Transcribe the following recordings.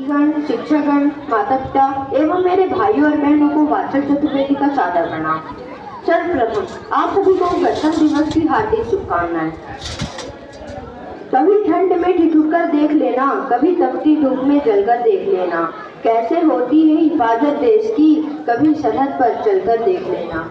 गण, शिक्षकगण, माता पिता एवं मेरे भाइयों और बहनों को वात्सल्य चतुर्वेदी का सादर प्रणाम। सर्वप्रथम आप सभी को गणतंत्र दिवस की हार्दिक शुभकामनाएं। कभी ठंड में ठिठुर कर देख लेना, कभी तपती धूप में जलकर देख लेना, कैसे होती है हिफाजत देश की, कभी सरहद पर चलकर देख लेना।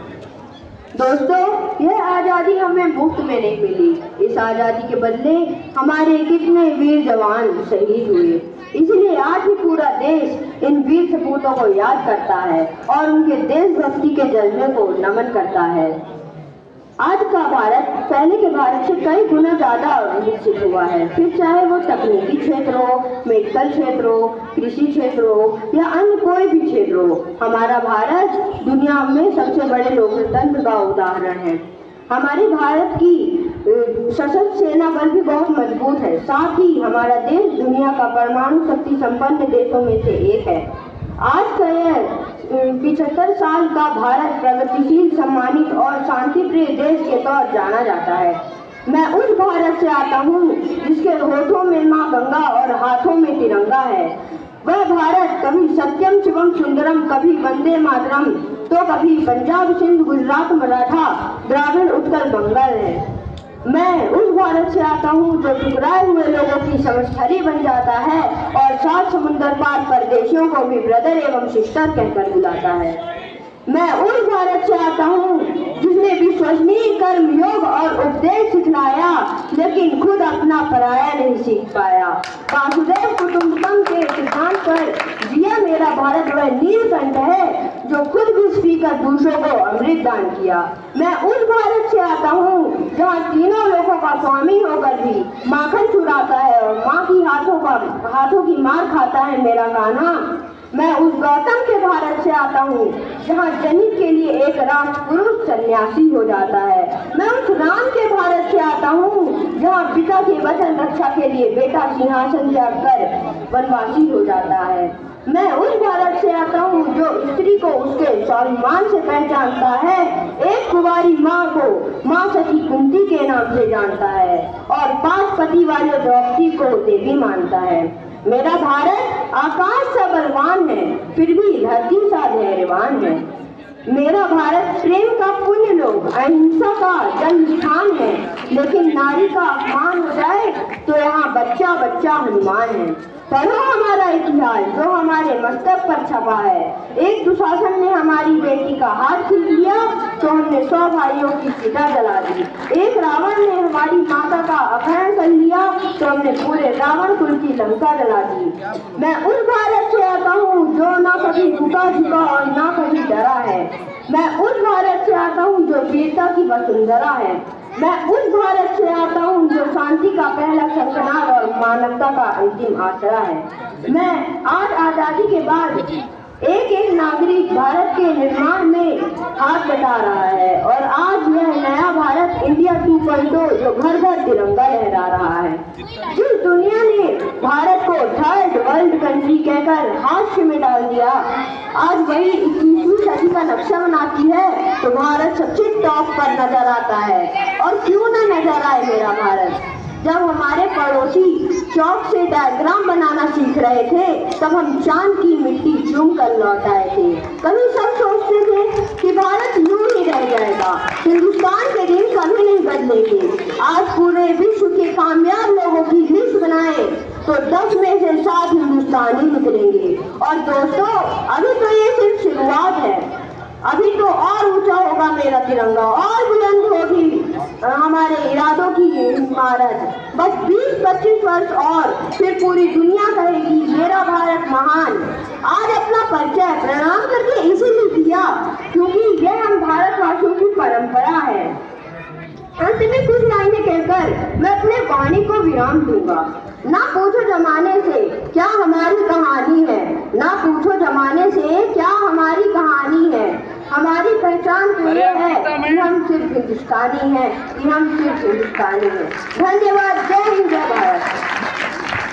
दोस्तों, यह आज़ादी हमें मुफ्त में नहीं मिली। इस आज़ादी के बदले हमारे कितने वीर जवान शहीद हुए। इसलिए आज भी पूरा देश इन वीर सपूतों को याद करता है और उनके देशभक्ति के जज्बे को नमन करता है। आज का भारत पहले के भारत से कई गुना ज्यादा विकसित हुआ है, फिर चाहे वो तकनीकी क्षेत्र हो, मेडिकल क्षेत्र हो, कृषि क्षेत्र हो या अन्य कोई भी क्षेत्र हो। हमारा भारत दुनिया में सबसे बड़े लोकतंत्र का उदाहरण है। हमारे भारत की सशस्त्र सेना बल भी बहुत मजबूत है। साथ ही हमारा देश दुनिया का परमाणु शक्ति संपन्न देशों में से एक है। आज का यह 75 साल का भारत प्रगतिशील, सम्मानित और शांतिप्रिय देश के तौर जाना जाता है। मैं उस भारत से आता हूँ जिसके होठों में माँ गंगा और हाथों में तिरंगा है। वह भारत कभी सत्यम शिवम सुंदरम, कभी वंदे मातरम, तो कभी पंजाब सिंध गुजरात मराठा द्राविड़ उत्कल बंगाल है। मैं उस भारत से आता हूँ जो टुकराए हुए लोगों की समझदारी बन जाता है और 7 समुंदर पार परदेशियों को भी ब्रदर एवं सिस्टर कहकर बुलाता है। मैं उस भारत से आता हूँ जिसने विश्वसनीय कर्म, योग और उपदेश सिखलाया, लेकिन खुद अपना पराया नहीं सीख पाया। वासुदेव कुटुंबकम के सिद्धांत पर जिया मेरा भारत वह नीलकंठ है जो खुद घुस पीकर दूसरों को अमृत दान किया। मैं उस भारत से आता हूँ जहाँ तीनों लोगों का स्वामी होकर भी माखन चुराता है और माँ की हाथों की मार खाता है मेरा कान्हा। मैं उस गौतम के भारत से आता हूँ जहाँ जनहित के लिए एक राष्ट्र पुरुष सन्यासी हो जाता है। मैं उस राम के भारत से आता हूँ जहाँ पिता के वचन रक्षा के लिए बेटा सिंहासन त्याग कर वनवासी हो जाता है। मैं उस भारत से आता हूँ जो स्त्री को उसके स्वाभिमान से पहचानता है, एक कुंवारी माँ को माँ सती कुंती के नाम से जानता है और 5 पति वाले द्रौपदी को देवी मानता है। मेरा भारत आकाश सा बलवान है, फिर भी धरती सा धैर्यवान है। मेरा भारत प्रेम का पुण्य लोक, अहिंसा का जन्म स्थान है, लेकिन नारी का अपमान हो जाए तो यहाँ बच्चा बच्चा हनुमान है। पढ़ो हमारा इतिहास जो हमारे मस्तक पर छपा है। एक दुशासन ने हमारी बेटी का हाथ छीन लिया तो हमने 100 भाइयों की चिता जला दी। एक रावण ने हमारी माता का अपहरण कर लिया तो हमने पूरे रावण कुल की लंका जला दी। मैं उस भारत से आता हूँ जो ना कभी झुका झुका और ना कभी डरा है। मैं उस भारत से आता हूँ जो वीरता की वसुंधरा है। मैं उस भारत से आता हूँ जो शांति का पहला शंखनाद और मानवता का अंतिम आसरा है। मैं आज आजादी के बाद एक एक नागरिक भारत के निर्माण में हाथ बटा रहा है और आज यह नया भारत इंडिया 2.0 जो घर घर तिरंगा लहरा रहा है। जिस दुनिया ने भारत को थर्ड वर्ल्ड कंट्री कहकर हास्य में डाल दिया, आज वही 21वीं सदी का नक्शा बनाती है तो भारत सबसे टॉप पर नजर आता है। और क्यों न नजर आए मेरा भारत। जब हमारे पड़ोसी चौक से डायग्राम बनाना सीख रहे थे तब हम चांद की मिट्टी चूम कर लौट आए थे। कभी सब सोचते थे कि भारत यूं ही रह जाएगा, हिंदुस्तान के दिन कभी नहीं बदलेंगे। आज पूरे विश्व के कामयाब लोगों की लिस्ट बनाए तो 10 में से 7 हिंदुस्तानी निकलेंगे। और दोस्तों, अभी तो ये सिर्फ शुरुआत है। अभी तो और ऊंचा होगा मेरा तिरंगा, और बुलंद होगी हमारे इरादों की इमारत। बस 20-25 वर्ष और फिर पूरी दुनिया कहेगी मेरा भारत महान। आज अपना परिचय प्रणाम करके इसीलिए दिया क्योंकि यह हम भारतवासियों की परंपरा है। अंत में कुछ लाइनें कहकर मैं अपने वाणी को विराम दूंगा। ना पूछो जमाने से क्या हमारी कहानी है, ना पूछो जमाने से क्या हमारी कहानी है। हमारी पहचान तो ये है कि हम सिर्फ हिंदुस्तानी हैं, कि हम सिर्फ हिंदुस्तानी हैं। धन्यवाद। जय हिंद, जय भारत।